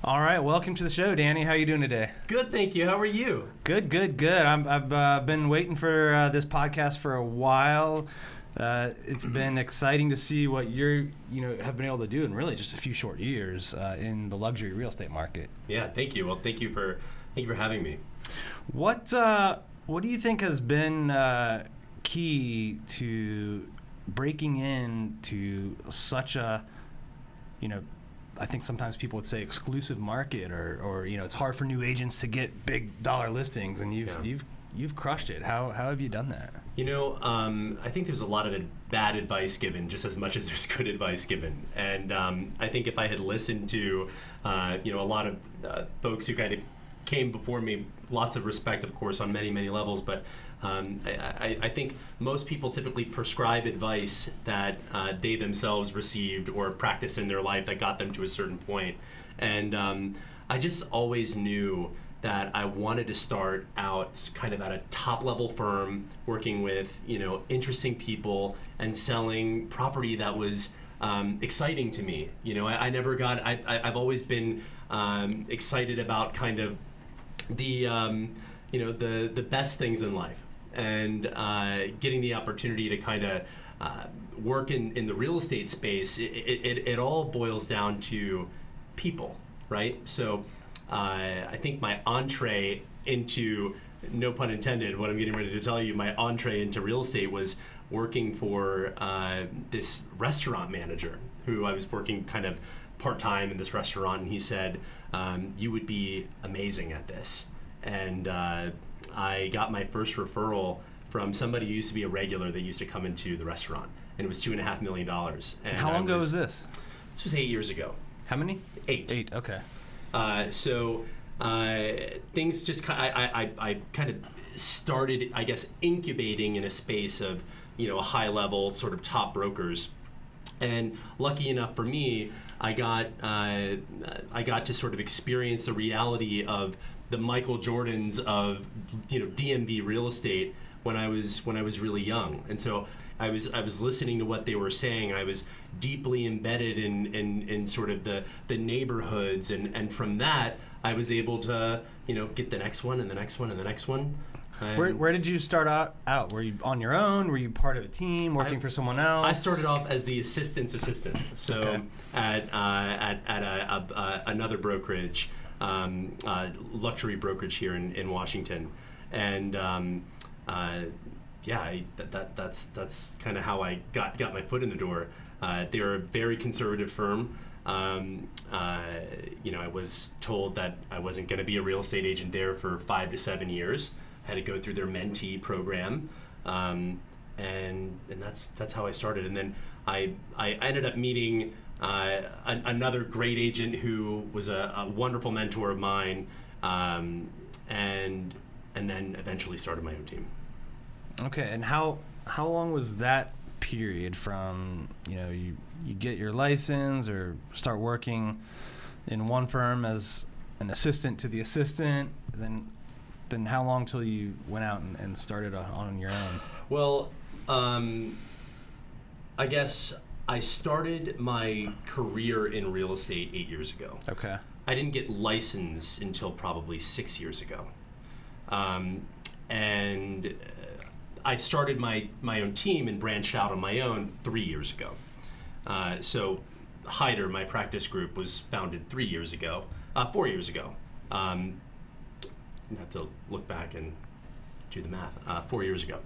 All right, welcome to the show, Danny. How you doing today? Good, thank you. How are you? Good. I've been waiting for this podcast for a while. It's been exciting to see what have been able to do in really just a few short years in the luxury real estate market. Yeah, thank you. Well, thank you for having me. What do you think has been key to breaking into such a, I think sometimes people would say exclusive market, or it's hard for new agents to get big dollar listings, and you've crushed it. How have you done that? I think there's a lot of bad advice given just as much as there's good advice given, and I think if I had listened to a lot of folks who kind of came before me, lots of respect, of course, on many levels, but I think most people typically prescribe advice that they themselves received or practiced in their life that got them to a certain point. And I just always knew that I wanted to start out kind of at a top-level firm, working with interesting people and selling property that was exciting to me. I've always been excited about kind of the best things in life, and getting the opportunity to kind of work in the real estate space. It all boils down to people, right? So I think my entree into, no pun intended, what I'm getting ready to tell you, my entree into real estate was working for this restaurant manager who I was working kind of part-time in this restaurant, and he said, you would be amazing at this. And I got my first referral from somebody who used to be a regular that used to come into the restaurant, and it was $2.5 million. And how long ago was this? This was 8 years ago. How many? 8. Okay. So things just I kind of started, I guess, incubating in a space of a high level sort of top brokers, and lucky enough for me, I got to sort of experience the reality of the Michael Jordans of DMV real estate when I was really young. And so I was listening to what they were saying. I was deeply embedded in sort of the neighborhoods, and from that I was able to get the next one and the next one and the next one. Where did you start out? Were you on your own? Were you part of a team working for someone else? I started off as the assistant. So okay. at another brokerage, luxury brokerage here in Washington, and that's kind of how I got my foot in the door. They're a very conservative firm. I was told that I wasn't going to be a real estate agent there for 5 to 7 years. I had to go through their mentee program, and that's how I started. And then I ended up meeting another great agent who was a wonderful mentor of mine, and then eventually started my own team. Okay, and how long was that period from you get your license or start working in one firm as an assistant to the assistant, then how long till you went out and started on your own? Well, I guess I started my career in real estate 8 years ago. Okay. I didn't get licensed until probably 6 years ago. And I started my own team and branched out on my own 3 years ago. So Heider, my practice group, was founded 4 years ago. I have to look back and do the math. 4 years ago.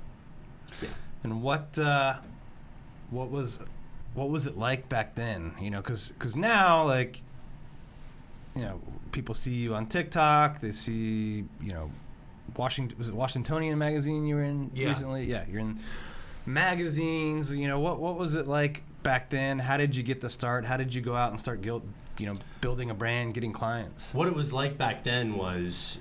Yeah. And what was it like back then? Because now, people see you on TikTok. They see, was it Washingtonian magazine you were in recently? Yeah, you're in magazines. What was it like back then? How did you get the start? How did you go out and start building a brand, getting clients? What it was like back then was,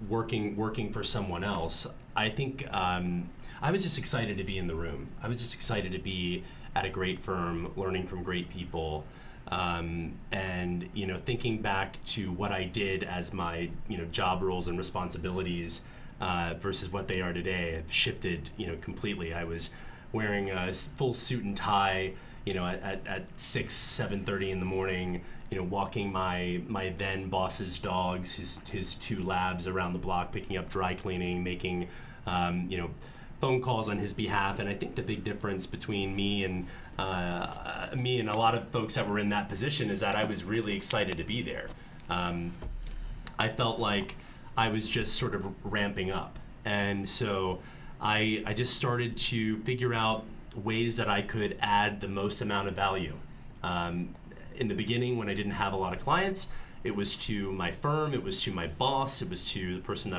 working for someone else. I think I was just excited to be in the room. I was just excited to be at a great firm, learning from great people, and thinking back to what I did as my job roles and responsibilities versus what they are today have shifted completely. I was wearing a full suit and tie, at 6, 7:30 in the morning, walking my then boss's dogs, his 2 labs around the block, picking up dry cleaning, making, phone calls on his behalf. And I think the big difference between me and a lot of folks that were in that position is that I was really excited to be there. I felt like I was just sort of ramping up. And so I just started to figure out ways that I could add the most amount of value. In the beginning, when I didn't have a lot of clients, it was to my firm, it was to my boss, it was to the person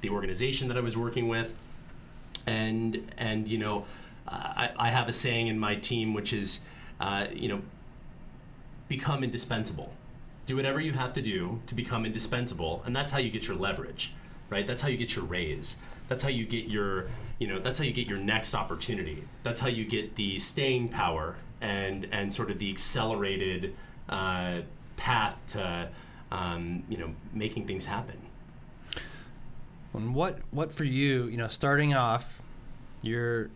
the organization that I was working with. And I have a saying in my team, which is, become indispensable. Do whatever you have to do to become indispensable, and that's how you get your leverage, right? That's how you get your raise. That's how you get your next opportunity. That's how you get the staying power and sort of the accelerated path to making things happen. And what for you, starting off, you're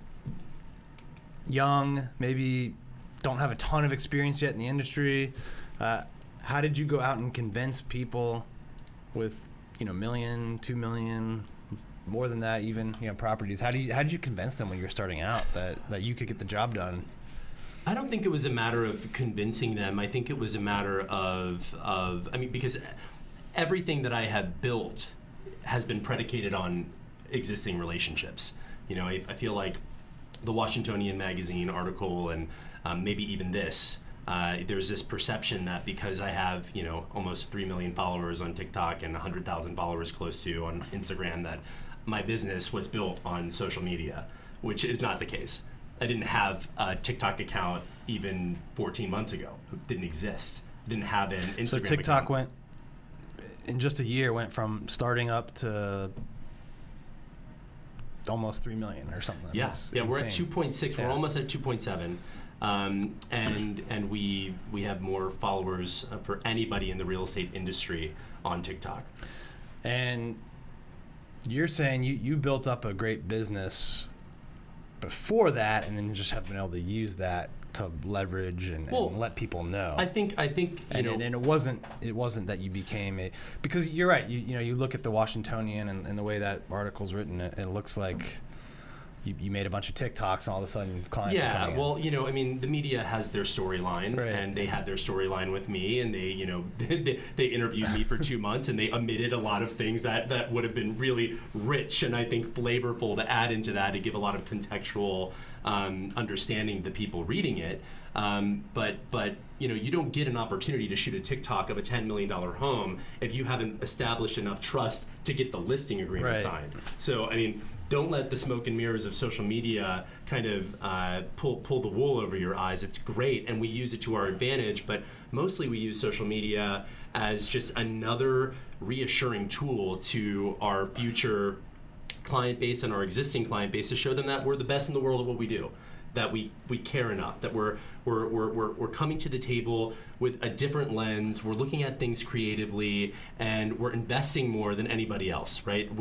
young, maybe don't have a ton of experience yet in the industry. How did you go out and convince people with, $1 million, $2 million, more than that even, properties? How did you convince them when you were starting out that you could get the job done? I don't think it was a matter of convincing them. I think it was a matter of because everything that I have built has been predicated on existing relationships. I feel like the Washingtonian magazine article and maybe even this, there's this perception that because I have, almost 3 million followers on TikTok and 100,000 followers close to on Instagram, that my business was built on social media, which is not the case. I didn't have a TikTok account even 14 months ago. It didn't exist. I didn't have an Instagram So TikTok account. in just a year, went from starting up to almost 3 million or something. Yeah, we're at insane. 2.6. Yeah. We're almost at 2.7. And we have more followers for anybody in the real estate industry on TikTok. And you're saying you built up a great business before that, and then just have been able to use that to leverage and let people know. I think and it wasn't that you became because you're right. You look at the Washingtonian and the way that article's written, it looks like you made a bunch of TikToks and all of a sudden clients are coming in. The media has their storyline, right. And they had their storyline with me, and they they interviewed me for 2 months, and they omitted a lot of things that would have been really rich and I think flavorful to add into that to give a lot of contextual understanding to the people reading it. But you don't get an opportunity to shoot a TikTok of a $10 million home if you haven't established enough trust to get the listing agreement signed. So, don't let the smoke and mirrors of social media kind of pull the wool over your eyes. It's great, and we use it to our advantage, but mostly we use social media as just another reassuring tool to our future client base and our existing client base to show them that we're the best in the world at what we do, that we care enough, that we're coming to the table with a different lens, we're looking at things creatively, and we're investing more than anybody else, right?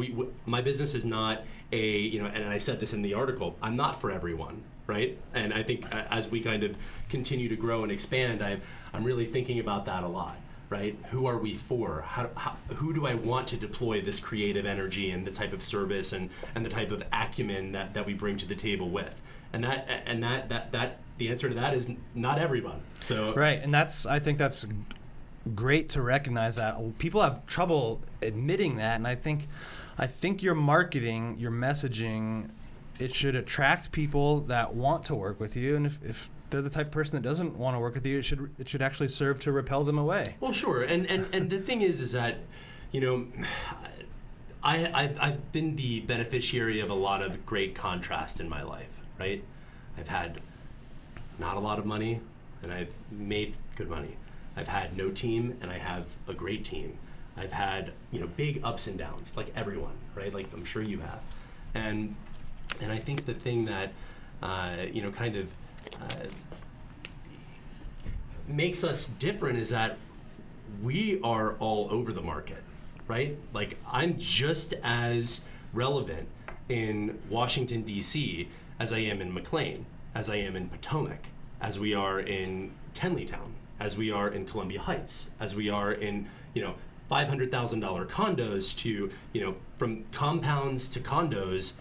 My business is not and I said this in the article, I'm not for everyone, right? And I think as we kind of continue to grow and expand, I'm really thinking about that a lot. Right? Who are we for? Who do I want to deploy this creative energy and the type of service and the type of acumen that we bring to the table with? And that the answer to that is not everyone. So right, and I think that's great to recognize that. People have trouble admitting that, and I think your marketing, your messaging, it should attract people that want to work with you, and if they're the type of person that doesn't want to work with you, it should actually serve to repel them away. Well, sure, and the thing is that, I've been the beneficiary of a lot of great contrast in my life, right? I've had not a lot of money, and I've made good money. I've had no team, and I have a great team. I've had big ups and downs, like everyone, right? Like I'm sure you have, and I think the thing that makes us different is that we are all over the market, right? Like I'm just as relevant in Washington, D.C. as I am in McLean, as I am in Potomac, as we are in Tenleytown, as we are in Columbia Heights, as we are in, $500,000 condos to, from compounds to condos.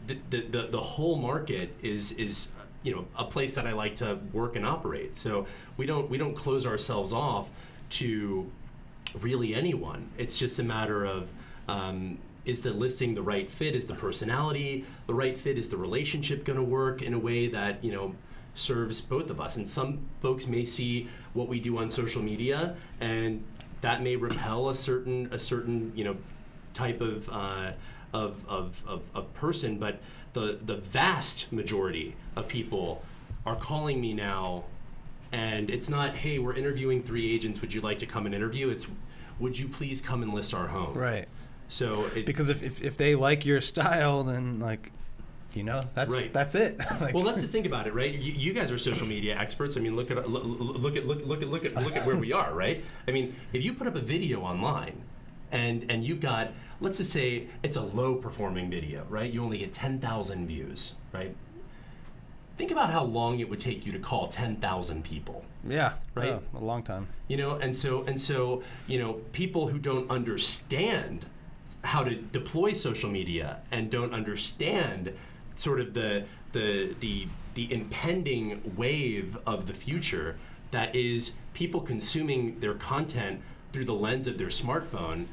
The whole market is a place that I like to work and operate. So we don't close ourselves off to really anyone. It's just a matter of is the listing the right fit? Is the personality the right fit? Is the relationship going to work in a way that serves both of us? And some folks may see what we do on social media, and that may repel a certain type of person, but the vast majority of people are calling me now, and it's not, hey, we're interviewing 3 agents, would you like to come and interview? It's, would you please come and list our home? Right. So because if they like your style, then that's right. That's it. Well, let's just think about it, right? You guys are social media experts. I mean, look at where we are, right? I mean, if you put up a video online, and you've got, let's just say it's a low performing video, right? You only get 10,000 views, right? Think about how long it would take you to call 10,000 people. Yeah, right. Yeah, a long time. And so people who don't understand how to deploy social media and don't understand sort of the impending wave of the future that is people consuming their content through the lens of their smartphone,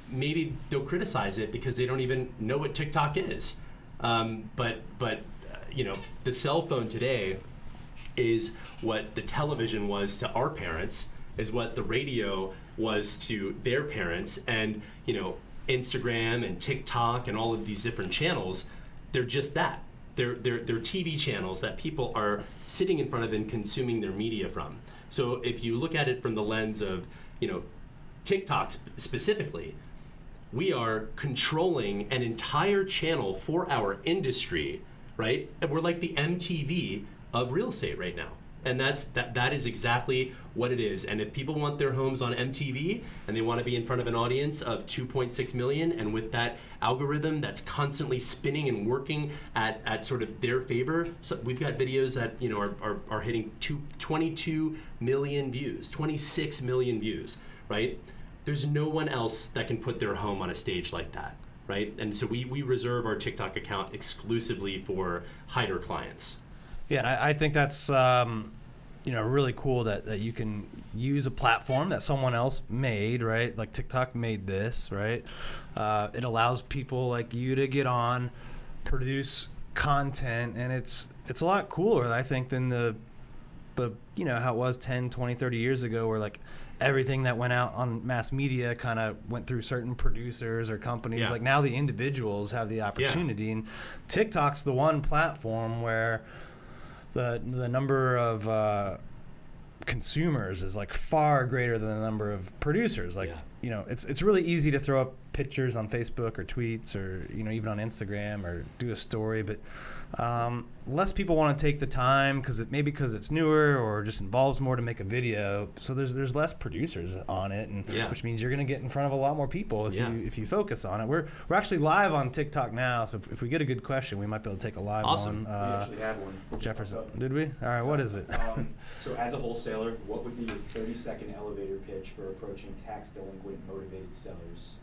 maybe they'll criticize it because they don't even know what TikTok is. But the cell phone today is what the television was to our parents, is what the radio was to their parents, and Instagram and TikTok and all of these different channels, they're just that. They're TV channels that people are sitting in front of and consuming their media from. So if you look at it from the lens of, TikTok specifically, we are controlling an entire channel for our industry, right? And we're like the MTV of real estate right now. And that is exactly what it is. And if people want their homes on MTV and they want to be in front of an audience of 2.6 million, and with that algorithm that's constantly spinning and working at sort of their favor, so we've got videos that are hitting 22 million views, 26 million views, right? There's no one else that can put their home on a stage like that, right? And so we reserve our TikTok account exclusively for Heider clients. Yeah, and I think that's really cool that you can use a platform that someone else made, right? Like TikTok made this, right? It allows people like you to get on, produce content, and it's a lot cooler, I think, than the how it was 10, 20, 30 years ago, where like everything that went out on mass media kind of went through certain producers or companies. Yeah. Like now the individuals have the opportunity, and TikTok's the one platform where the number of consumers is like far greater than the number of producers. Like, it's really easy to throw up pictures on Facebook or tweets or, even on Instagram or do a story, but less people want to take the time because it's newer or just involves more to make a video. So there's less producers on it, and which means you're going to get in front of a lot more people if you focus on it. We're actually live on TikTok now, so if we get a good question, we might be able to take a live one. We actually had one. Jefferson, did we? All right, what is it? So as a wholesaler, what would be your 30-second elevator pitch for approaching tax delinquent motivated sellers?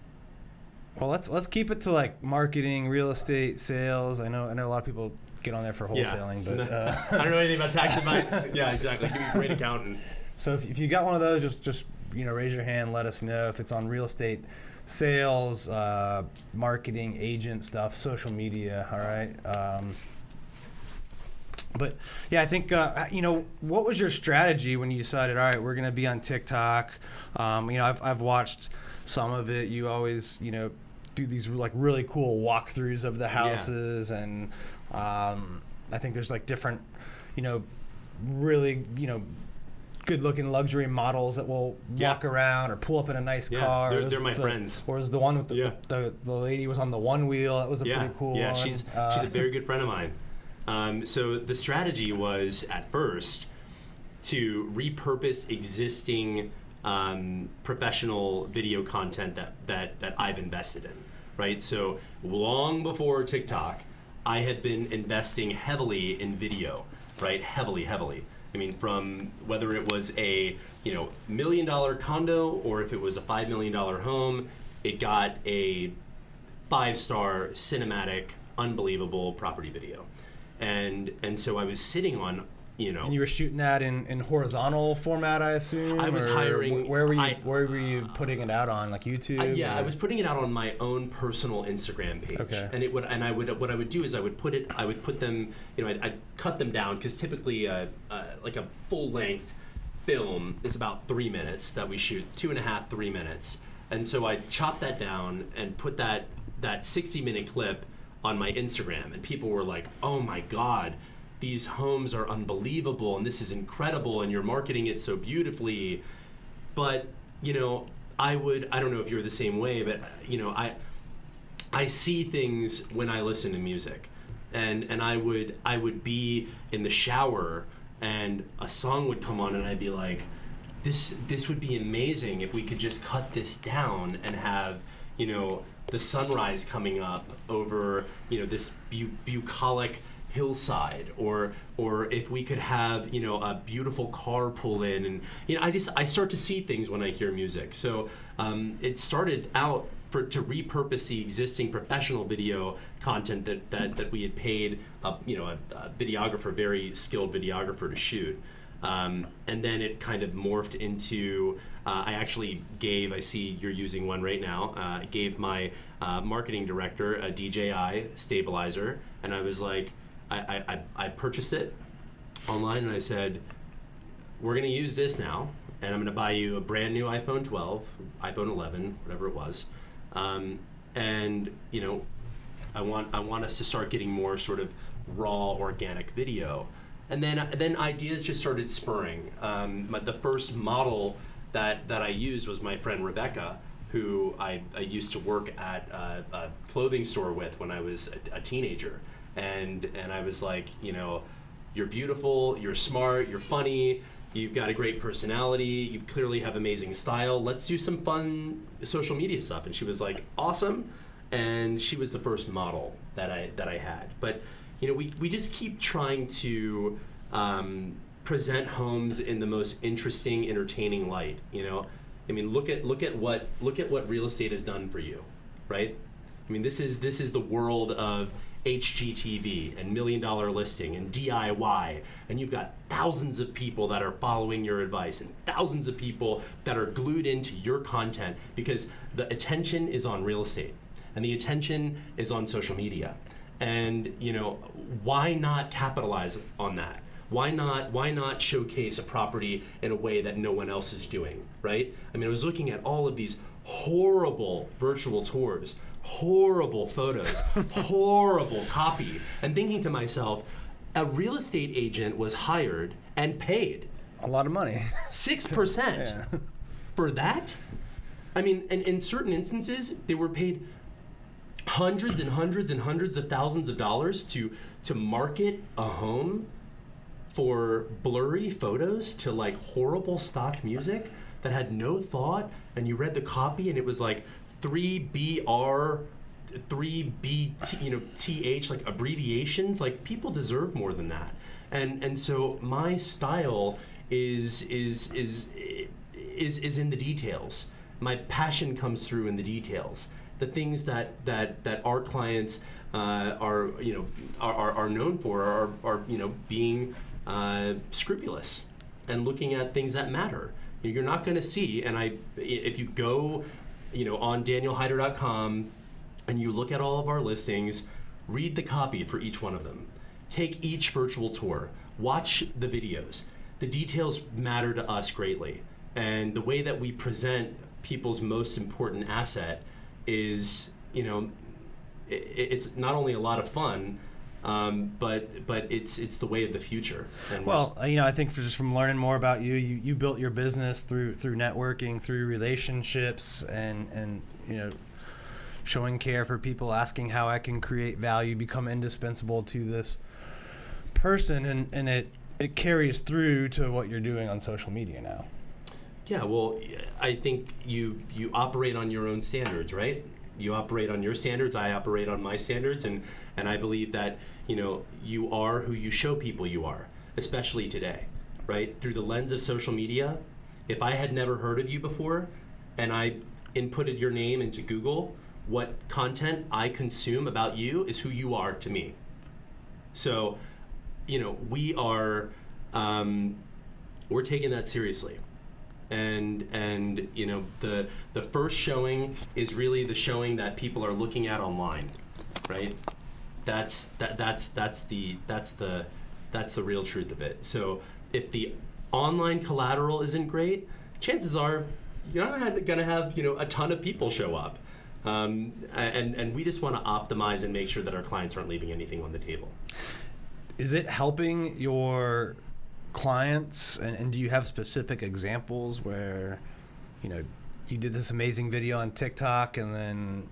Well, let's keep it to like marketing, real estate, sales. I know a lot of people get on there for wholesaling, but I don't know anything about tax advice. Yeah, exactly. Give me a great accountant. So if you got one of those, just raise your hand. Let us know if it's on real estate, sales, marketing, agent stuff, social media. All right. But yeah, I think what was your strategy when you decided, all right, we're going to be on TikTok? I've watched some of it. You always do these like really cool walkthroughs of the houses, and I think there's like different really good looking luxury models that will walk around or pull up in a nice car. They're my friends. Or was the one with the lady was on the one wheel? That was a pretty cool one. She's a very good friend of mine. So the strategy was at first to repurpose existing professional video content that I've invested in, right? So long before TikTok, I had been investing heavily in video, right? Heavily. I mean, from whether it was a $1 million condo or if it was a $5 million home, it got a 5-star cinematic, unbelievable property video. And so I was sitting on, And you were shooting that in horizontal format, I assume? I was hiring. Where were you putting it out on, like YouTube? I was putting it out on my own personal Instagram page. Okay. What I would do is I would put them, I'd cut them down, because typically like a full length film is about 3 minutes that we shoot, 2.5, 3 minutes. And so I chopped that down and put that 60-minute clip on my Instagram, and people were like, "Oh my God, these homes are unbelievable, and this is incredible, and you're marketing it so beautifully." But I don't know if you're the same way, but I see things when I listen to music, and I would be in the shower and a song would come on, and I'd be like, this would be amazing if we could just cut this down and have the sunrise coming up over this bucolic hillside, or if we could have a beautiful car pull in, and I start to see things when I hear music. So it started out to repurpose the existing professional video content that we had paid a videographer, very skilled videographer, to shoot. And then it kind of morphed into, I actually gave, I see you're using one right now, I gave my marketing director a DJI stabilizer, and I was like, I purchased it online, and I said, we're going to use this now, and I'm going to buy you a brand new iPhone 12, iPhone 11, whatever it was, and I want us to start getting more sort of raw, organic video. And then ideas just started spurring. The first model that I used was my friend Rebecca, who I used to work at a clothing store with when I was a teenager. And I was like, you're beautiful, you're smart, you're funny, you've got a great personality, you clearly have amazing style. Let's do some fun social media stuff. And she was like, awesome. And she was the first model that I had. But we just keep trying to present homes in the most interesting, entertaining light. I mean, look at what real estate has done for you, right? I mean, this is the world of HGTV and $1 million listing and DIY, and you've got thousands of people that are following your advice and thousands of people that are glued into your content, because the attention is on real estate and the attention is on social media. And why not capitalize on that? Why not showcase a property in a way that no one else is doing, right? I mean, I was looking at all of these horrible virtual tours, horrible photos, horrible copy, and thinking to myself, a real estate agent was hired and paid a lot of money, 6% for that. I mean, and in certain instances, they were paid hundreds and hundreds and hundreds of thousands of dollars to market a home for blurry photos to like horrible stock music that had no thought, and you read the copy and it was like 3BR, 3B, TH, like abbreviations. Like, people deserve more than that. And so my style is in the details. My passion comes through in the details. The things that our clients are known for are being scrupulous and looking at things that matter. You're not going to see, and if you go on danielheider.com and you look at all of our listings, read the copy for each one of them. Take each virtual tour. Watch the videos. The details matter to us greatly. And the way that we present people's most important asset is, it's not only a lot of fun, but it's the way of the future. And well, I think just from learning more about you built your business through networking, through relationships, and showing care for people, asking how I can create value, become indispensable to this person, and it carries through to what you're doing on social media now. Yeah, well, I think you operate on your own standards, right? You operate on your standards, I operate on my standards, and I believe that you are who you show people you are, especially today. right? Through the lens of social media, if I had never heard of you before and I inputted your name into Google, what content I consume about you is who you are to me. So, we are, we're taking that seriously. And the first showing is really the showing that people are looking at online, right? That's the real truth of it. So if the online collateral isn't great, chances are you're not going to have a ton of people show up. And we just want to optimize and make sure that our clients aren't leaving anything on the table. Is it helping your clients, and do you have specific examples where you did this amazing video on TikTok and then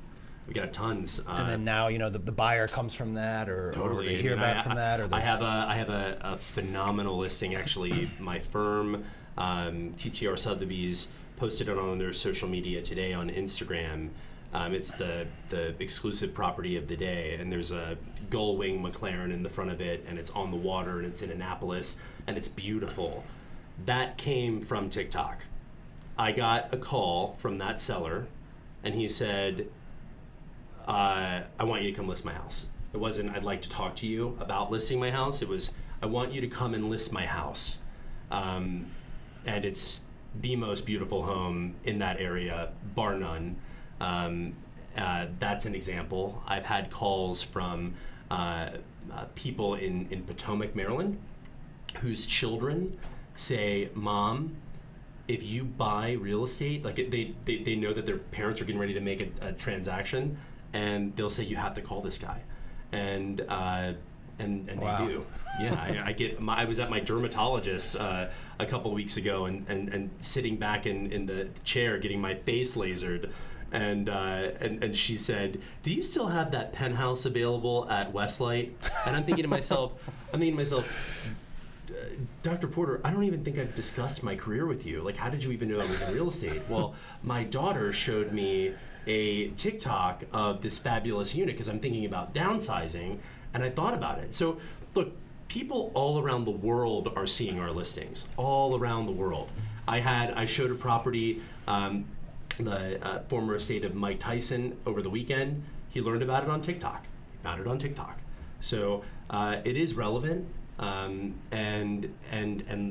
we got tons, and then now the buyer comes from that, or totally. or they hear back from that, or I have a phenomenal listing actually. My firm, TTR Sotheby's, posted it on their social media today on Instagram. It's the exclusive property of the day, and there's a gull wing McLaren in the front of it, and it's on the water, and it's in Annapolis, and it's beautiful. That came from TikTok. I got a call from that seller, and he said, I want you to come list my house. It wasn't, I'd like to talk to you about listing my house. It was, I want you to come and list my house. And it's the most beautiful home in that area, bar none. That's an example. I've had calls from people in Potomac, Maryland, whose children say, Mom, if you buy real estate, like they know that their parents are getting ready to make a transaction, and they'll say, you have to call this guy. And wow. They do. Yeah, I was at my dermatologist a couple weeks ago and sitting back in the chair getting my face lasered. And she said, do you still have that penthouse available at Westlight? And I'm thinking to myself, Dr. Porter, I don't even think I've discussed my career with you. Like, how did you even know I was in real estate? Well, my daughter showed me a TikTok of this fabulous unit because I'm thinking about downsizing, and I thought about it. So, look, people all around the world are seeing our listings, all around the world. I showed a property, the former estate of Mike Tyson over the weekend. He learned about it on TikTok. He found it on TikTok. So it is relevant. And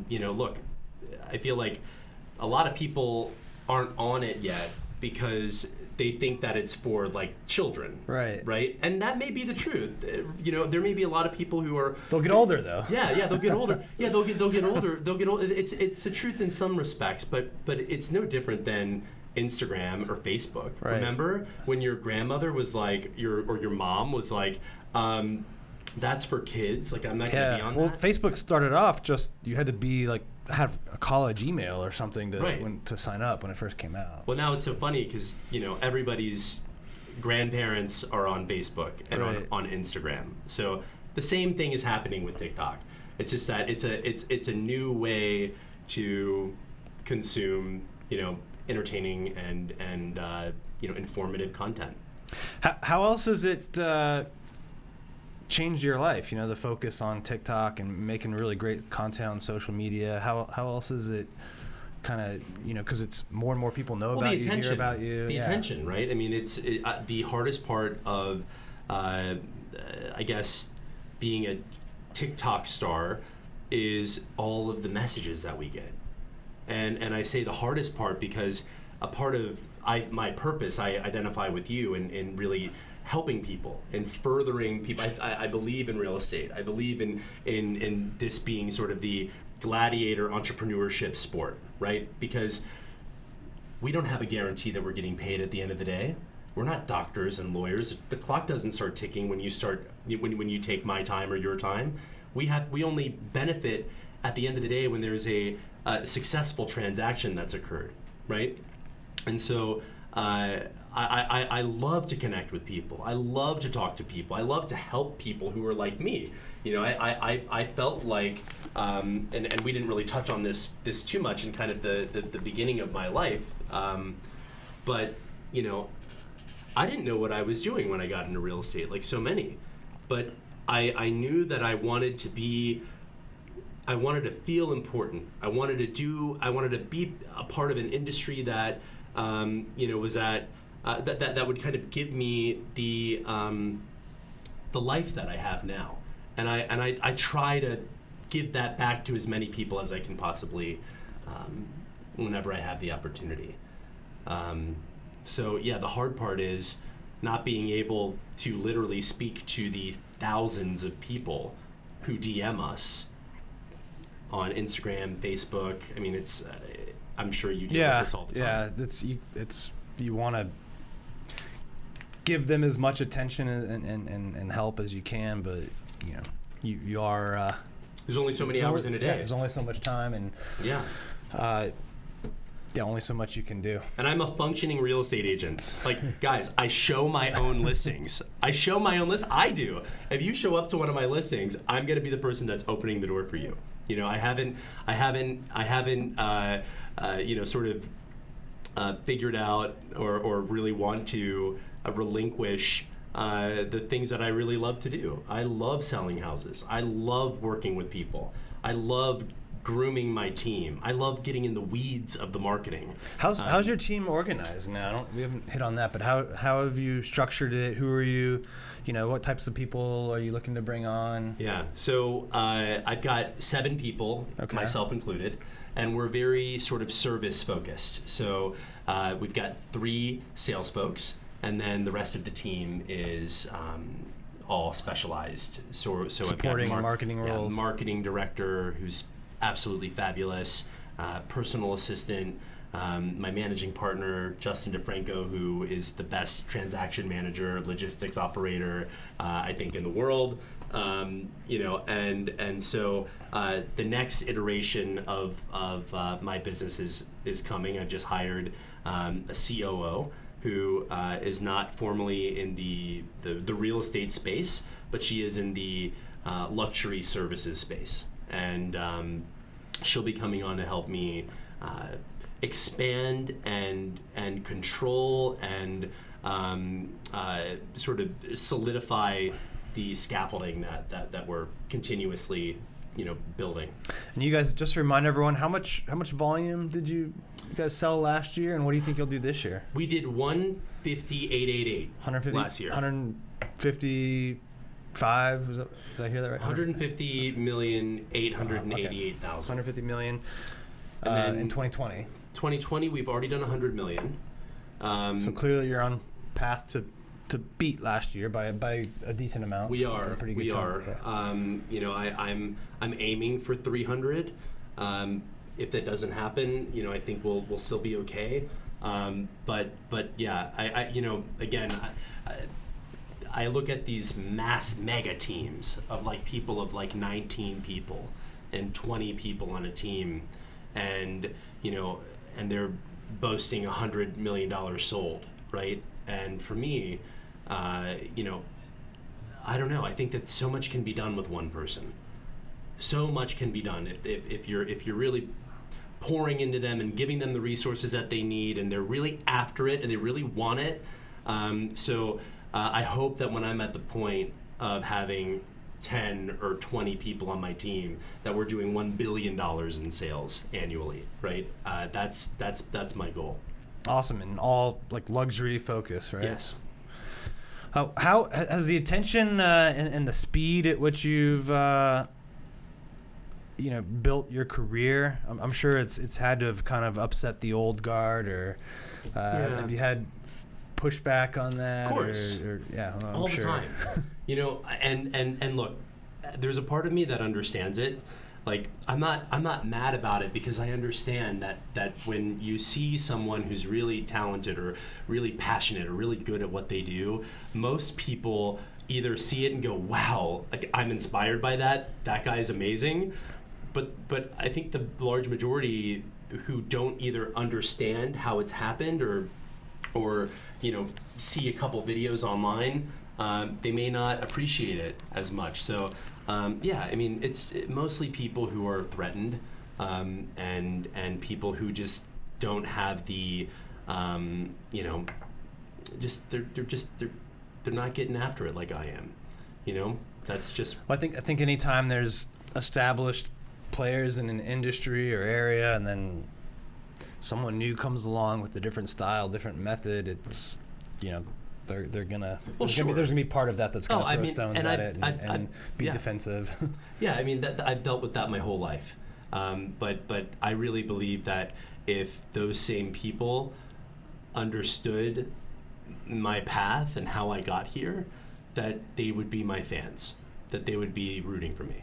look, I feel like a lot of people aren't on it yet because they think that it's for like children, right? And that may be the truth. There may be a lot of people who are. They'll get older though. Yeah, they'll get older. Yeah, they'll get older. They'll get older. It's the truth in some respects, but it's no different than Instagram or Facebook. Right. Remember when your grandmother was like, your mom was like, that's for kids. Like, I'm not going to be on that. Well, Facebook started off just, you had to be like, have a college email or something to sign up when it first came out. Well, now it's so funny because, everybody's grandparents are on Facebook and on Instagram. So the same thing is happening with TikTok. It's just that it's a new way to consume, entertaining and informative content. How else is it changed your life? The focus on TikTok and making really great content on social media. How else is it kind of, because it's more and more people know about you, hear about you. The attention, right? I mean, it's the hardest part of, I guess, being a TikTok star is all of the messages that we get. And I say the hardest part because a part of my purpose, I identify with you in really helping people and furthering people. I believe in real estate. I believe in this being sort of the gladiator entrepreneurship sport, right? Because we don't have a guarantee that we're getting paid at the end of the day. We're not doctors and lawyers. The clock doesn't start ticking when you take my time or your time. We only benefit at the end of the day when there's a successful transaction that's occurred, right? And so I love to connect with people. I love to talk to people. I love to help people who are like me. I felt like, and we didn't really touch on this too much in kind of the beginning of my life, but I didn't know what I was doing when I got into real estate, like so many. But I knew that I wanted to be I wanted to feel important. I wanted to be a part of an industry that, was that would kind of give me the life that I have now. And I try to give that back to as many people as I can possibly, whenever I have the opportunity. So yeah, the hard part is not being able to literally speak to the thousands of people who DM us on Instagram, Facebook. I mean, it's I'm sure you deal with this all the time. Yeah, you want to give them as much attention and help as you can, but you are. There's only so many hours in a day. Yeah, there's only so much time, and only so much you can do. And I'm a functioning real estate agent. Like, guys, I show my own listings. I do. If you show up to one of my listings, I'm going to be the person that's opening the door for you. I haven't sort of figured out or really want to relinquish the things that I really love to do. I love selling houses. I love working with people. I love grooming my team. I love getting in the weeds of the marketing. How's your team organized now? We haven't hit on that, but how have you structured it? Who are you? What types of people are you looking to bring on? Yeah, so I've got 7 people, myself included, and we're very sort of service focused. So we've got 3 sales folks, and then the rest of the team is all specialized. So supporting I've got marketing roles. Marketing director who's absolutely fabulous, personal assistant, my managing partner, Justin DeFranco, who is the best transaction manager, logistics operator, I think, in the world. And so the next iteration of my business is coming. I've just hired a COO who is not formally in the real estate space, but she is in the luxury services space. And she'll be coming on to help me expand and control and sort of solidify the scaffolding that we're continuously building. And you guys, just to remind everyone, how much volume did you guys sell last year, and what do you think you'll do this year? We did 150,888 last year. 155. Did I hear that right? 150,888,000. 150 million. And then in 2020. 2020, we've already done 100 million. So clearly, you're on path to beat last year by a decent amount. We are. A pretty good chunk. Yeah. I'm aiming for 300. If that doesn't happen, I think we'll still be okay. But yeah, I look at these mass mega teams of people of 19 people and 20 people on a team, and and they're boasting $100 million sold, right? And for me, I don't know. I think that so much can be done with one person. So much can be done if you're really pouring into them and giving them the resources that they need, and they're really after it and they really want it. So I hope that when I'm at the point of having 10 or 20 people on my team, that we're doing $1 billion in sales annually, right? That's my goal. Awesome, and all luxury focus, right? Yes. How has the attention and the speed at which you've built your career? I'm sure it's had to have kind of upset the old guard, or have you had pushback on that? Of course. All the time. And look, there's a part of me that understands it. I'm not mad about it, because I understand that when you see someone who's really talented or really passionate or really good at what they do, most people either see it and go, wow, I'm inspired by that guy is amazing. But I think the large majority who don't either understand how it's happened or see a couple videos online, they may not appreciate it as much. So it's mostly people who are threatened, and people who just don't have the they're not getting after it like I am. That's just. Well, I think anytime there's established players in an industry or area, and then someone new comes along with a different style, different method, it's, you know, they're gonna, there's gonna be part of that that's gonna throw stones at it and be defensive. Yeah, I mean, I've dealt with that my whole life. But I really believe that if those same people understood my path and how I got here, that they would be my fans, that they would be rooting for me.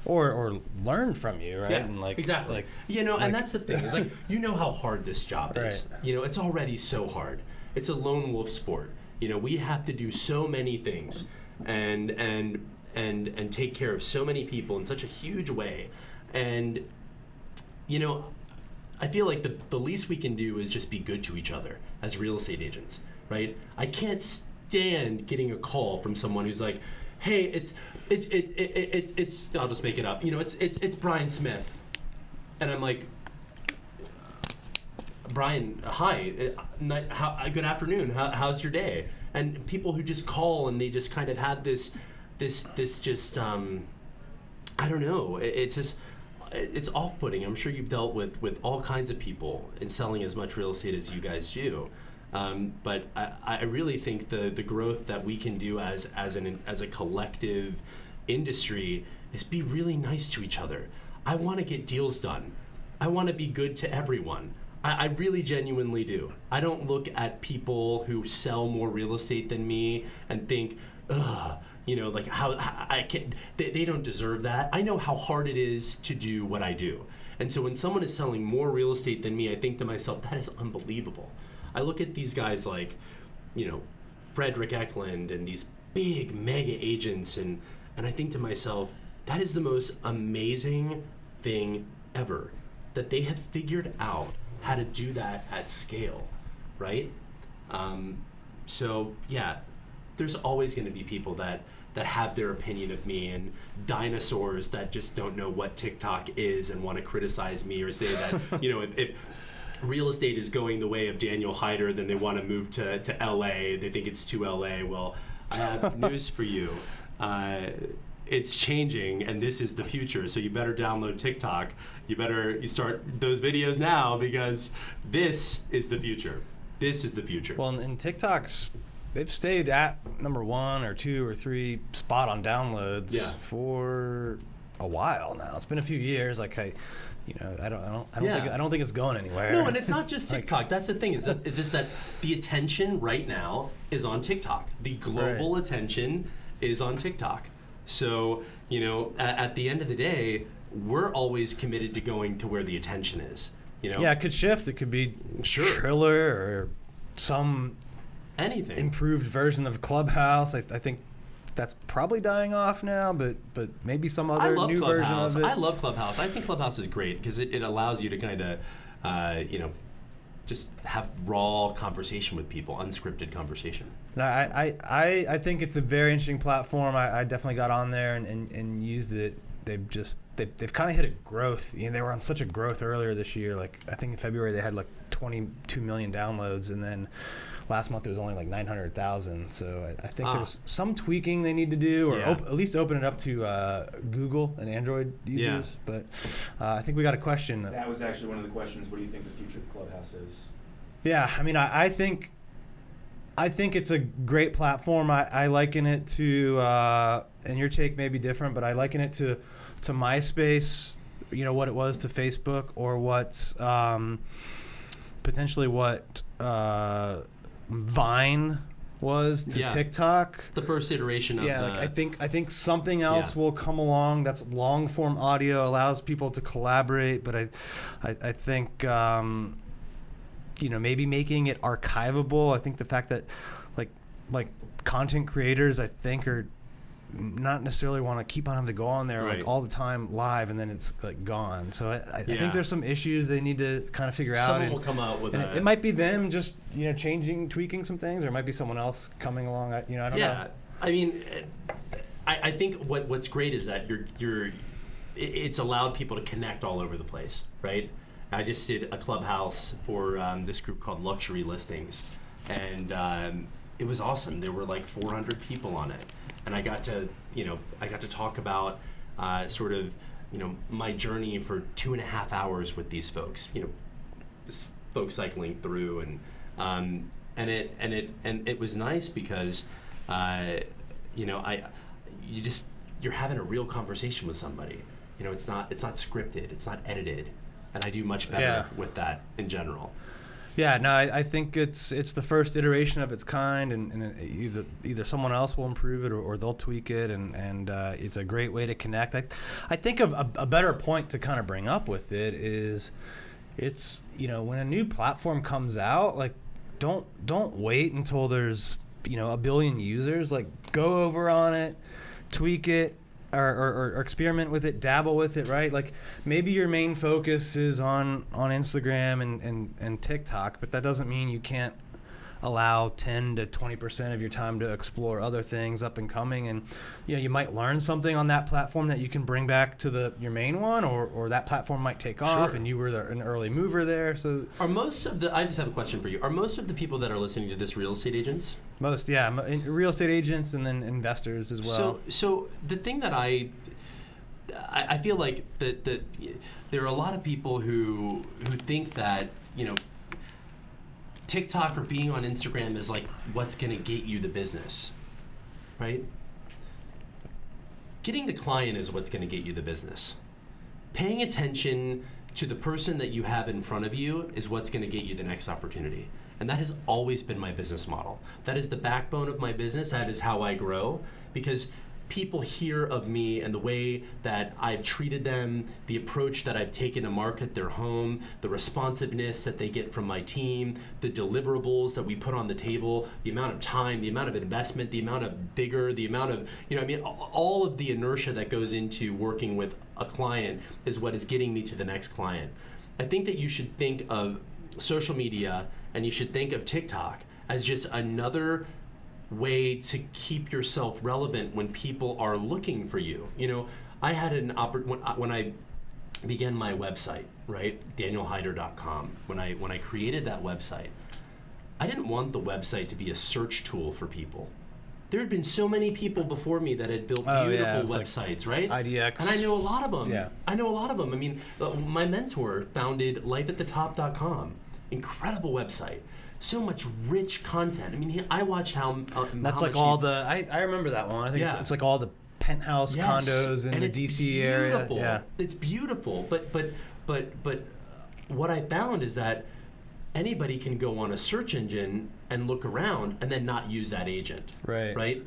Or learn from you, right? Yeah, and exactly. Like, you know, and that's the thing. It's like, you know how hard this job is. Right. You know, it's already so hard. It's a lone wolf sport. You know, we have to do so many things and take care of so many people in such a huge way. And, you know, I feel like the least we can do is just be good to each other as real estate agents, right? I can't stand getting a call from someone who's like, hey, it's I'll just make it up. You know, it's Brian Smith. And I'm like, Brian, hi, good afternoon. How's your day? And people who just call and they just kind of have this just I don't know. It's just, it's off-putting. I'm sure you've dealt with all kinds of people in selling as much real estate as you guys do. But I really think the growth that we can do as a collective industry is be really nice to each other. I want to get deals done. I want to be good to everyone. I really genuinely do. I don't look at people who sell more real estate than me and think, ugh, you know, like how I can't, they don't deserve that. I know how hard it is to do what I do. And so when someone is selling more real estate than me, I think to myself, that is unbelievable. I look at these guys like, you know, Frederick Eklund and these big mega agents, and I think to myself, that is the most amazing thing ever, that they have figured out how to do that at scale, right? So yeah, there's always going to be people that have their opinion of me, and dinosaurs that just don't know what TikTok is and want to criticize me or say that, you know, if real estate is going the way of Daniel Heider, then they want to move to LA. They think it's too LA. Well, I have news for you. It's changing, and this is the future. So you better download TikTok. You start those videos now, because this is the future. This is the future. Well, and TikTok's, they've stayed at number 1 or 2 or 3 spot on downloads for a while now. It's been a few years. Like I don't think it's going anywhere. No, and it's not just TikTok. That's the thing. It's just that the attention right now is on TikTok. The global attention is on TikTok. So, you know, at the end of the day, we're always committed to going to where the attention is. You know? Yeah, it could shift. It could be Triller or some anything improved version of Clubhouse. I think that's probably dying off now, but maybe some other new version of it. I love Clubhouse. I think Clubhouse is great because it allows you to kind of, you know, just have raw conversation with people, unscripted conversation. No, I think it's a very interesting platform. I definitely got on there and used it. They've kind of hit a growth. You know, they were on such a growth earlier this year. Like I think in February they had like 22 million downloads, and then last month it was only like 900,000. So I think there's some tweaking they need to do, or at least open it up to Google and Android users. Yeah. But I think we got a question. That was actually one of the questions. What do you think the future of Clubhouse is? Yeah, I mean, I think it's a great platform. I liken it to, and your take may be different, but I liken it to MySpace, you know, what it was to Facebook, or what potentially what Vine was to TikTok. The first iteration of like I think something else will come along that's long form audio, allows people to collaborate, but I think you know, maybe making it archivable. I think the fact that like content creators, I think, are not necessarily want to keep on having to go on there like all the time live, and then it's like gone. So I think there's some issues they need to kind of figure out. Someone will come out with it might be them just, you know, tweaking some things, or it might be someone else coming along. I don't know. Yeah, I mean, I think what's great is that it's allowed people to connect all over the place, right? I just did a Clubhouse for this group called Luxury Listings, and it was awesome. There were like 400 people on it, and I got to talk about sort of my journey for 2.5 hours with these folks, this folks cycling through, and it was nice because, you're having a real conversation with somebody. It's not scripted, it's not edited, and I do much better with that in general. Yeah, no, I think it's the first iteration of its kind, and either someone else will improve it or they'll tweak it, and it's a great way to connect. I think of a better point to kind of bring up with it is, it's when a new platform comes out, like don't wait until there's 1 billion users. Like, go over on it, tweak it, or experiment with it, dabble with it, right? Like, maybe your main focus is on Instagram and TikTok, but that doesn't mean you can't allow 10 to 20% of your time to explore other things up and coming. And you might learn something on that platform that you can bring back to your main one, or that platform might take off, and you were an early mover there. So I just have a question for you. Are most of the people that are listening to this real estate agents? Most, yeah. Real estate agents, and then investors as well. So the thing that I feel like that there are a lot of people who think that, TikTok or being on Instagram is like what's going to get you the business, right? Getting the client is what's going to get you the business. Paying attention to the person that you have in front of you is what's going to get you the next opportunity. And that has always been my business model. That is the backbone of my business. That is how I grow, because people hear of me and the way that I've treated them, the approach that I've taken to market their home, the responsiveness that they get from my team, the deliverables that we put on the table, the amount of time, the amount of investment, the amount of vigor, the amount of, all of the inertia that goes into working with a client is what is getting me to the next client. I think that you should think of social media and you should think of TikTok as just another way to keep yourself relevant when people are looking for you. I had an when I began my website, right, danielheider.com. When I created that website, I didn't want the website to be a search tool for people. There had been so many people before me that had built beautiful websites, right? IDX. And I know a lot of them. Yeah. I know a lot of them. I mean, my mentor founded lifeatthetop.com. Incredible website. So much rich content. I mean, I watched how that's how like much all I remember that one. I think it's like all the penthouse condos in the DC area. Yeah, it's beautiful. But what I found is that anybody can go on a search engine and look around and then not use that agent. Right.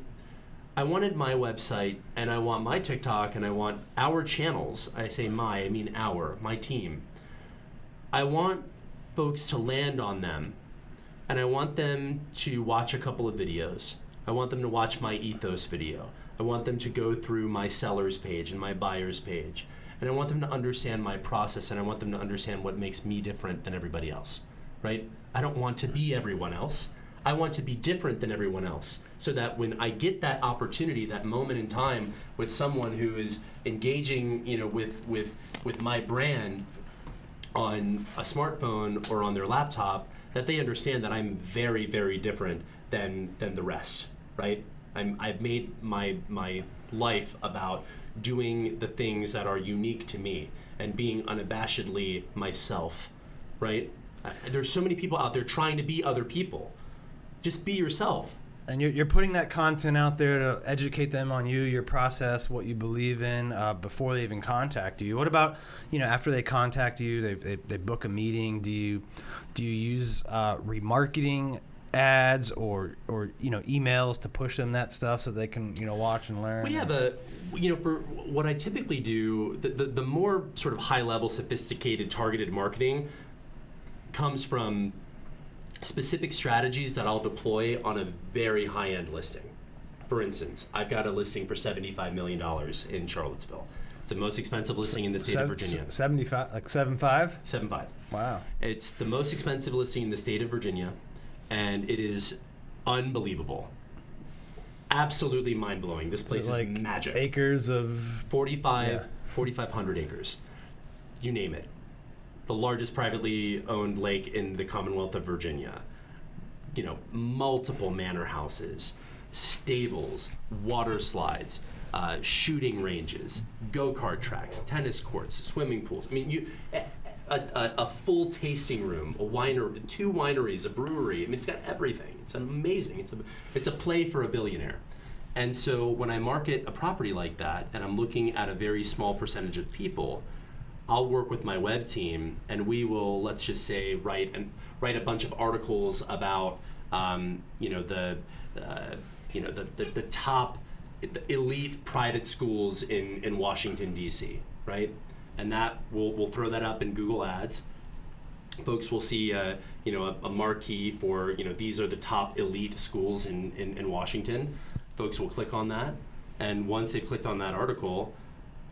I wanted my website, and I want my TikTok, and I want our channels. I say I mean my team. I want folks to land on them. And I want them to watch a couple of videos. I want them to watch my ethos video. I want them to go through my seller's page and my buyer's page. And I want them to understand my process, and I want them to understand what makes me different than everybody else, right? I don't want to be everyone else. I want to be different than everyone else, so that when I get that opportunity, that moment in time with someone who is engaging, with my brand on a smartphone or on their laptop, that they understand that I'm very, very different than the rest, right? I've made my life about doing the things that are unique to me and being unabashedly myself, right? There's so many people out there trying to be other people. Just be yourself. And you're putting that content out there to educate them on you, your process, what you believe in, before they even contact you. What about, after they contact you, they book a meeting? Do you use remarketing ads or emails to push them that stuff so they can watch and learn? We have for what I typically do, the more sort of high level, sophisticated, targeted marketing comes from specific strategies that I'll deploy on a very high-end listing. For instance, I've got a listing for $75 million in Charlottesville. It's the most expensive listing in the state of Virginia. 75, like 7.5? 7.5. Wow. It's the most expensive listing in the state of Virginia, and it is unbelievable. Absolutely mind-blowing. This place is magic. Acres of 4,500 acres. You name it. The largest privately owned lake in the Commonwealth of Virginia. Multiple manor houses, stables, water slides, shooting ranges, go-kart tracks, tennis courts, swimming pools. I mean, a full tasting room, two wineries, a brewery. I mean, it's got everything. It's amazing. It's a play for a billionaire. And so when I market a property like that, and I'm looking at a very small percentage of people, I'll work with my web team, and we will, let's just say, write a bunch of articles about, the top elite private schools in Washington D.C. Right, and that we'll throw that up in Google Ads. Folks will see a marquee for these are the top elite schools in Washington. Folks will click on that, and once they've clicked on that article,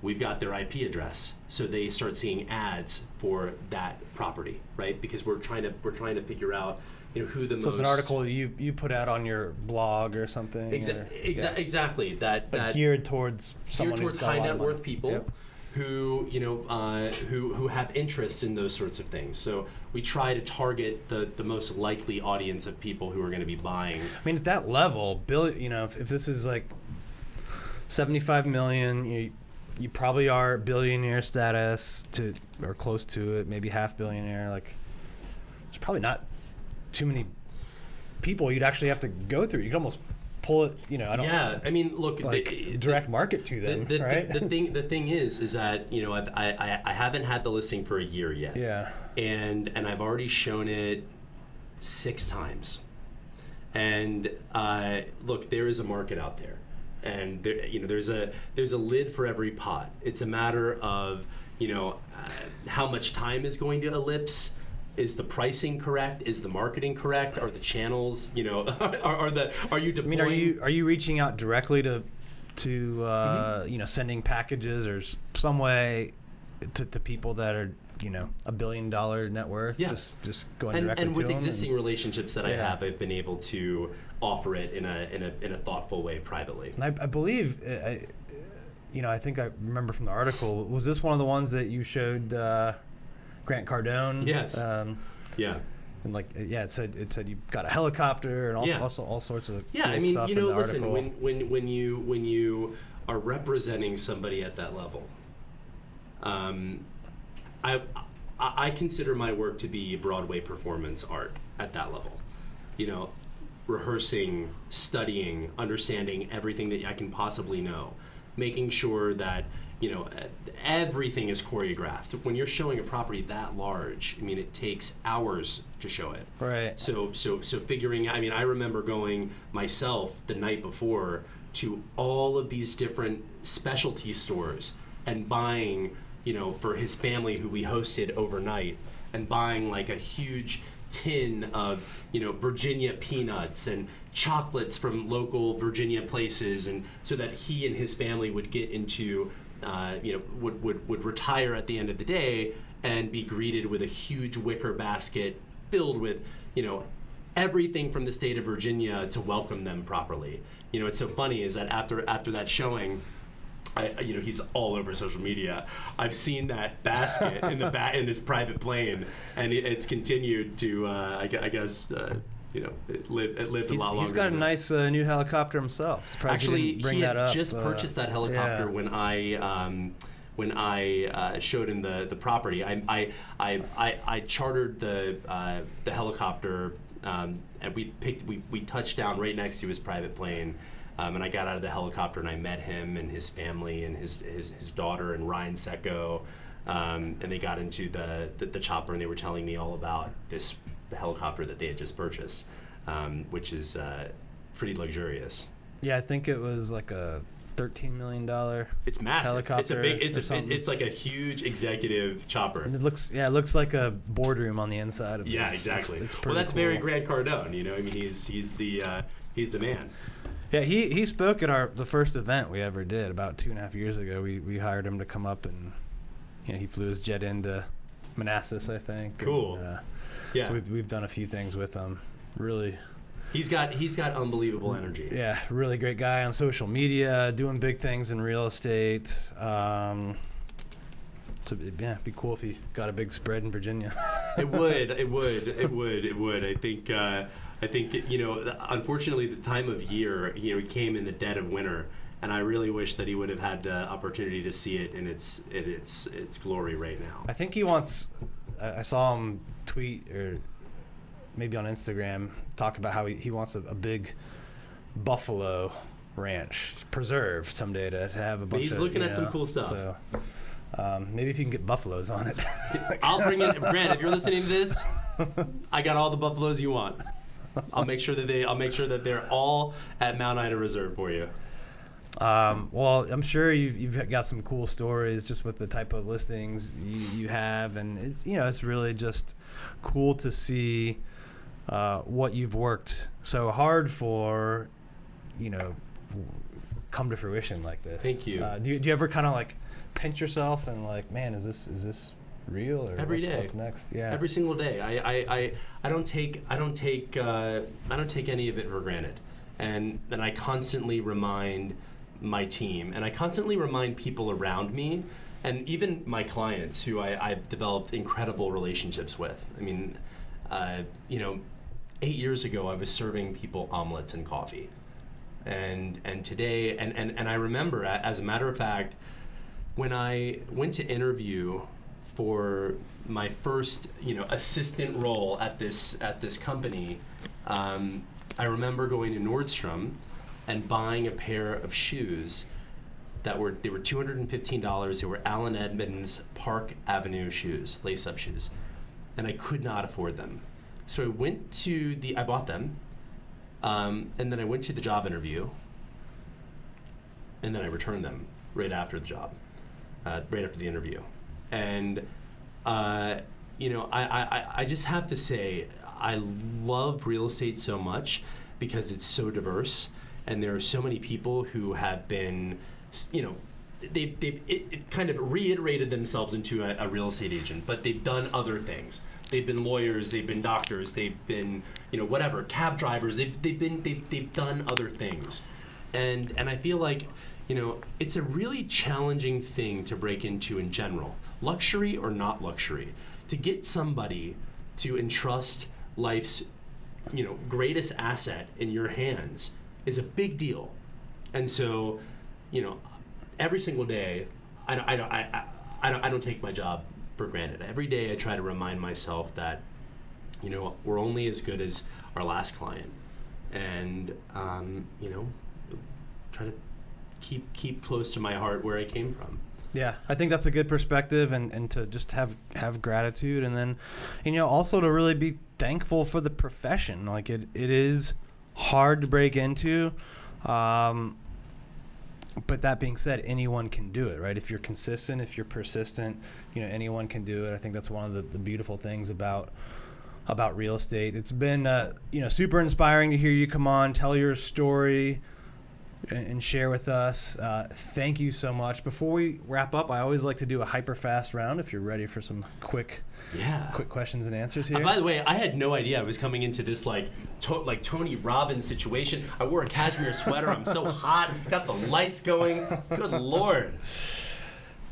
we've got their IP address, so they start seeing ads for that property, right? Because we're trying to figure out who the most. So it's an article you put out on your blog or something. Exactly. That geared towards someone who's got high a lot net of money. worth people. Yep. Who have interest in those sorts of things. So we try to target the most likely audience of people who are going to be buying. I mean, at that level, if this is like 75 million, you probably are billionaire status or close to it, maybe half billionaire. Like, there's probably not too many people you'd actually have to go through. You could almost pull it, I mean, look, direct market to them, right? The thing is that I haven't had the listing for a year yet. Yeah. And I've already shown it 6 times. And look, there is a market out there, and there's a lid for every pot. It's a matter of how much time is going to elapse. Is the pricing correct? Is the marketing correct? Are the channels, are you deploying? I mean, are you reaching out directly to sending packages or some way to people that are, $1 billion net worth? Yeah. Just going directly to them. And with existing relationships that I have, I've been able to offer it in a thoughtful way privately. And I believe, I think I remember from the article, was this one of the ones that you showed Grant Cardone? Yes. Yeah. And it said you got a helicopter and also all sorts of cool stuff in the listen, article. when you are representing somebody at that level, I consider my work to be Broadway performance art at that level. Rehearsing, studying, understanding everything that I can possibly know, making sure that everything is choreographed. When you're showing a property that large, I mean, it takes hours to show it. Right. So figuring, I mean, I remember going myself the night before to all of these different specialty stores and buying, for his family who we hosted overnight, and buying like a huge tin of, Virginia peanuts and chocolates from local Virginia places, and so that he and his family would get into would retire at the end of the day and be greeted with a huge wicker basket filled with, everything from the state of Virginia to welcome them properly. It's so funny is that after that showing, he's all over social media. I've seen that basket in his private plane, and it's continued to, I guess. It lived a lot longer. He's got a nice new helicopter himself. Actually, he had just purchased that helicopter when I showed him the property. I chartered the helicopter, and we touched down right next to his private plane. And I got out of the helicopter and I met him and his family and his daughter and Ryan Secco, and they got into the chopper, and they were telling me all about the helicopter that they had just purchased, which is pretty luxurious. Yeah, I think it was like a $13 million. It's massive. Helicopter. It's like a huge executive chopper. And it looks like a boardroom on the inside of it. Yeah, exactly. It's pretty that's cool. very Grant Cardone. I mean, he's the man. Yeah, he spoke at the first event we ever did about 2.5 years ago. We hired him to come up, and he flew his jet into Manassas, I think. Cool. And, yeah. So we've done a few things with him. Really. He's got unbelievable energy. Yeah, really great guy on social media, doing big things in real estate. So it'd be cool if he got a big spread in Virginia. It would. I think unfortunately the time of year, he came in the dead of winter, And I really wish that he would have had the opportunity to see it in its glory right now. I think he wants. I saw him tweet or maybe on Instagram talk about how he wants a big buffalo ranch preserve someday to have a bunch of. He's looking at some cool stuff. So maybe if you can get buffaloes on it. I'll bring in Grant. If you're listening to this, I got all the buffaloes you want. I'll make sure that they're all at Mount Ida Reserve for you. Well, I'm sure you've got some cool stories just with the type of listings you have, and it's really just cool to see what you've worked so hard for, come to fruition like this. Thank you. Do you ever kind of like pinch yourself and like, man, is this real or every day? What's next? Yeah, every single day. I don't take any of it for granted, and then I constantly remind my team, and I constantly remind people around me, and even my clients who I've developed incredible relationships with. I mean, 8 years ago I was serving people omelets and coffee, and today, and I remember, as a matter of fact, when I went to interview for my first assistant role at this company, I remember going to Nordstrom and buying a pair of shoes they were $215. They were Allen Edmonds Park Avenue shoes, lace-up shoes, and I could not afford them. So I bought them, and then I went to the job interview, and then I returned them right after the job, right after the interview. And I just have to say, I love real estate so much because it's so diverse. And there are so many people who have been, it kind of reiterated themselves into a real estate agent, but they've done other things. They've been lawyers, they've been doctors, they've been, whatever, cab drivers. They've done other things, and I feel like, it's a really challenging thing to break into in general, luxury or not luxury, to get somebody to entrust life's, greatest asset in your hands is a big deal. And so, every single day, I don't take my job for granted. Every day I try to remind myself that, we're only as good as our last client, and try to keep close to my heart where I came from. Yeah, I think that's a good perspective, and to just have gratitude, and then, also to really be thankful for the profession. Like it is hard to break into, but that being said, anyone can do it, right? If you're consistent, if you're persistent, anyone can do it. I think that's one of the beautiful things about real estate. It's been super inspiring to hear you come on, tell your story, and share with us. Thank you so much. Before we wrap up, I always like to do a HyperFast round if you're ready for some quick questions and answers here. By the way, I had no idea I was coming into this like Tony Robbins situation. I wore a cashmere sweater. I'm so hot. Got the lights going. Good Lord.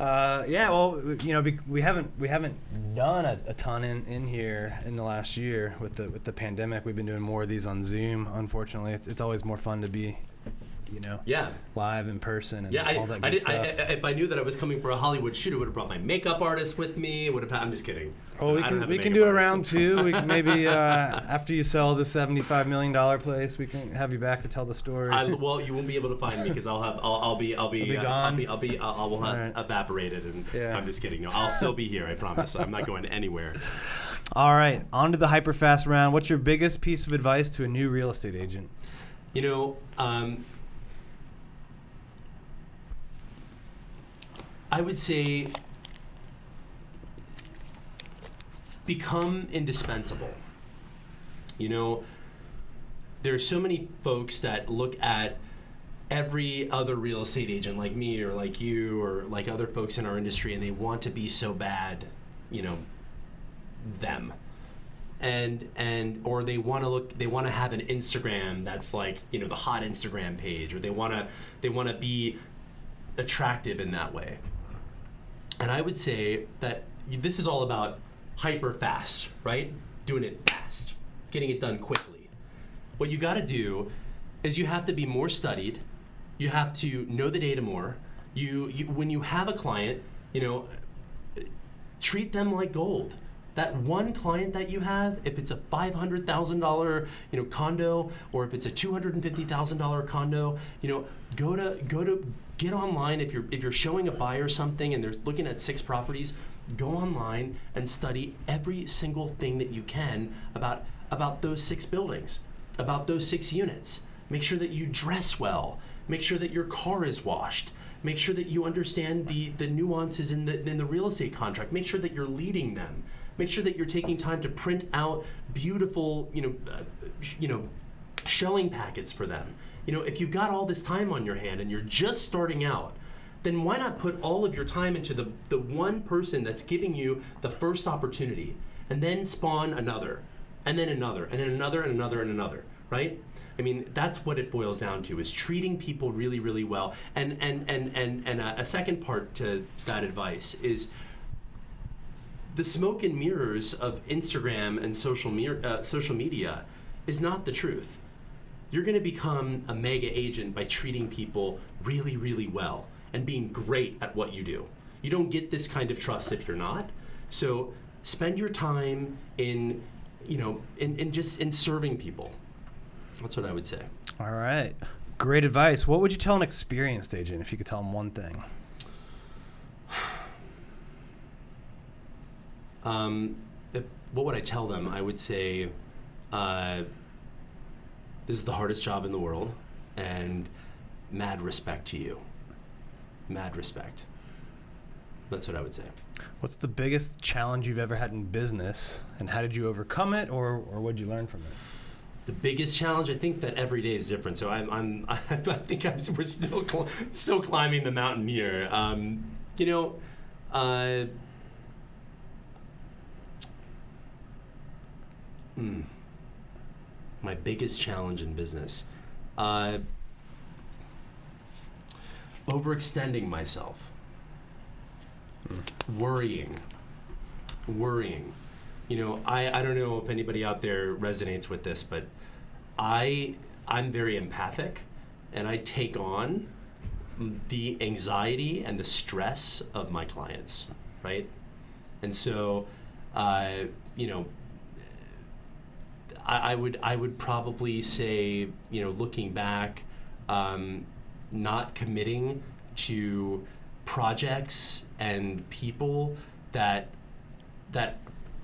Well, we haven't done a ton in here in the last year with the pandemic. We've been doing more of these on Zoom. Unfortunately, it's always more fun to be live in person and all that good stuff. If I knew that I was coming for a Hollywood shoot, I would have brought my makeup artist with me. I'm just kidding. Oh, we can do a round two. We can maybe after you sell the $75 million place, we can have you back to tell the story. Well, you won't be able to find me because I'll be gone. I will have evaporated, and I'm just kidding. No, I'll still be here. I promise. I'm not going anywhere. All right, on to the HyperFast round. What's your biggest piece of advice to a new real estate agent? I would say become indispensable. There are so many folks that look at every other real estate agent like me or like you or like other folks in our industry, and they want to be so bad, them. Or they want to have an Instagram that's like, the hot Instagram page, or they want to be attractive in that way. And I would say that this is all about HyperFast, right? Doing it fast, getting it done quickly. What you got to do is you have to be more studied, You have to know the data more. You when you have a client, treat them like gold. That one client that you have, if it's a $500,000 condo, or if it's a $250,000 condo, go to get online. If you're showing a buyer something and they're looking at 6 properties, go online and study every single thing that you can about those 6 buildings, about those 6 units. Make sure that you dress well. Make sure that your car is washed. Make sure that you understand the nuances in the real estate contract. Make sure that you're leading them. Make sure that you're taking time to print out beautiful, showing packets for them. If you've got all this time on your hand and you're just starting out, then why not put all of your time into the one person that's giving you the first opportunity, and then spawn another, and then another, and then another, and another, and another, right? I mean, that's what it boils down to, is treating people really, really well. And a second part to that advice is the smoke and mirrors of Instagram and social media is not the truth. You're going to become a mega agent by treating people really, really well and being great at what you do. You don't get this kind of trust if you're not. So spend your time in serving people. That's what I would say. All right. Great advice. What would you tell an experienced agent if you could tell them one thing? What would I tell them? I would say, this is the hardest job in the world, and mad respect to you. Mad respect. That's what I would say. What's the biggest challenge you've ever had in business, and how did you overcome it, or what did you learn from it? The biggest challenge, I think that every day is different. So I think we're still climbing the mountain here. My biggest challenge in business, overextending myself, worrying. I don't know if anybody out there resonates with this, but I'm very empathic, and I take on the anxiety and the stress of my clients, right? And so, I would probably say, looking back, not committing to projects and people that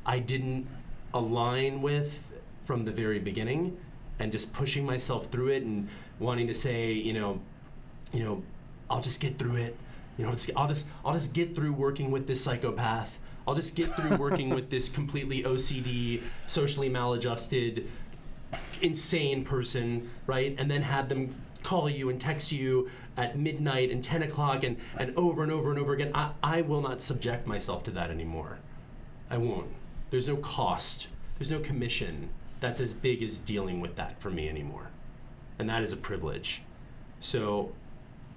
I didn't align with from the very beginning, and just pushing myself through it and wanting to say, I'll just get through it. I'll just get through working with this psychopath. I'll just get through working with this completely OCD, socially maladjusted, insane person, right? And then have them call you and text you at midnight and 10 o'clock and over and over and over again. I will not subject myself to that anymore. I won't. There's no cost. There's no commission that's as big as dealing with that for me anymore. And that is a privilege. So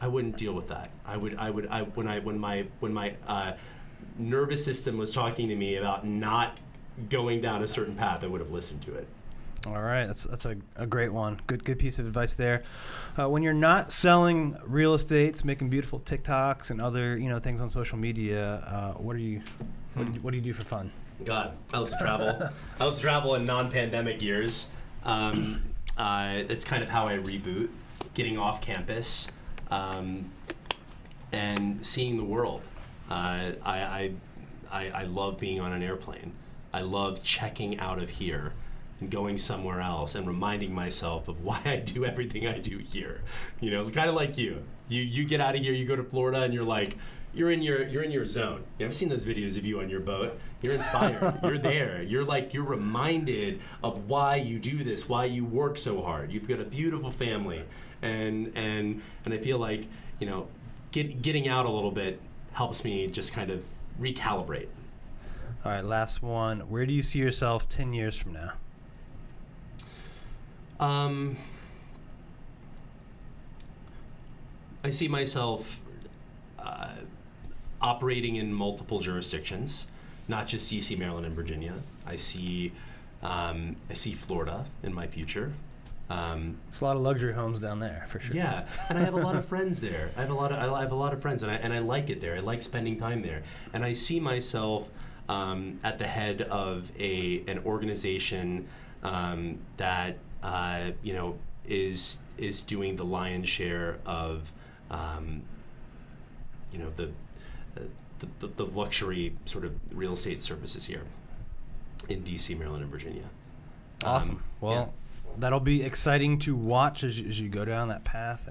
I wouldn't deal with that. When my nervous system was talking to me about not going down a certain path, I would have listened to it. All right, that's a great one. Good piece of advice there. When you're not selling real estate, making beautiful TikToks and other things on social media, what do you do for fun? God, I love to travel. I love to travel in non-pandemic years. That's kind of how I reboot, getting off campus, and seeing the world. I love being on an airplane. I love checking out of here and going somewhere else and reminding myself of why I do everything I do here. Kind of like you. You get out of here, you go to Florida, and you're like, you're in your zone. I've seen those videos of you on your boat. You're inspired. You're there. You're reminded of why you do this, why you work so hard. You've got a beautiful family, and I feel like getting out a little bit helps me just kind of recalibrate. All right, last one. Where do you see yourself 10 years from now? I see myself operating in multiple jurisdictions, not just DC, Maryland, and Virginia. I see Florida in my future. It's a lot of luxury homes down there, for sure. Yeah, and I have a lot of friends there. I have a lot of friends, and I like it there. I like spending time there, and I see myself at the head of an organization that is doing the lion's share of the luxury sort of real estate services here in DC, Maryland, and Virginia. Awesome. Well, that'll be exciting to watch as you go down that path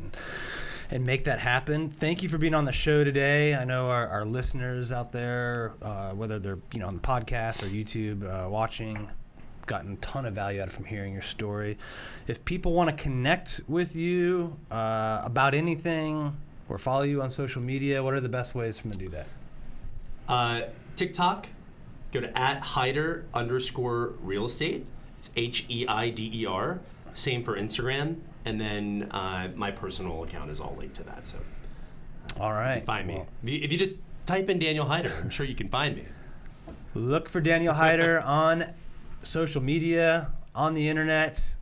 and make that happen. Thank you for being on the show today. I know our listeners out there, whether they're on the podcast or YouTube watching, gotten a ton of value out from hearing your story. If people want to connect with you about anything or follow you on social media, what are the best ways for them to do that? TikTok, go to @Heider_real estate. It's HEIDER. Same for Instagram. And then my personal account is all linked to that. So all right. Find me. If you just type in Daniel Heider, I'm sure you can find me. Look for Daniel Heider on social media, on the internet.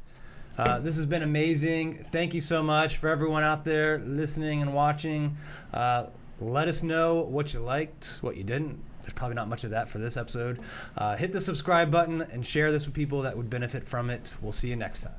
This has been amazing. Thank you so much for everyone out there listening and watching. Let us know what you liked, what you didn't. There's probably not much of that for this episode. Hit the subscribe button and share this with people that would benefit from it. We'll see you next time.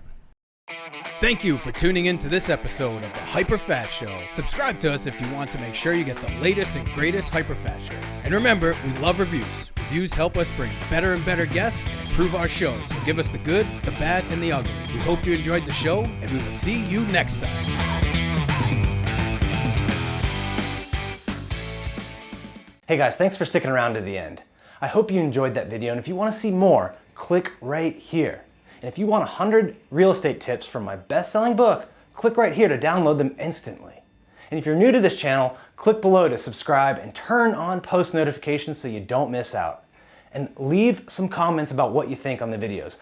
Thank you for tuning in to this episode of the HyperFast Show. Subscribe to us if you want to make sure you get the latest and greatest HyperFast shows. And remember, we love reviews. Reviews help us bring better and better guests and improve our shows. So give us the good, the bad, and the ugly. We hope you enjoyed the show, and we will see you next time. Hey guys, thanks for sticking around to the end. I hope you enjoyed that video, and if you want to see more, click right here. And if you want 100 real estate tips from my best-selling book, click right here to download them instantly. And if you're new to this channel, click below to subscribe and turn on post notifications so you don't miss out. And leave some comments about what you think on the videos.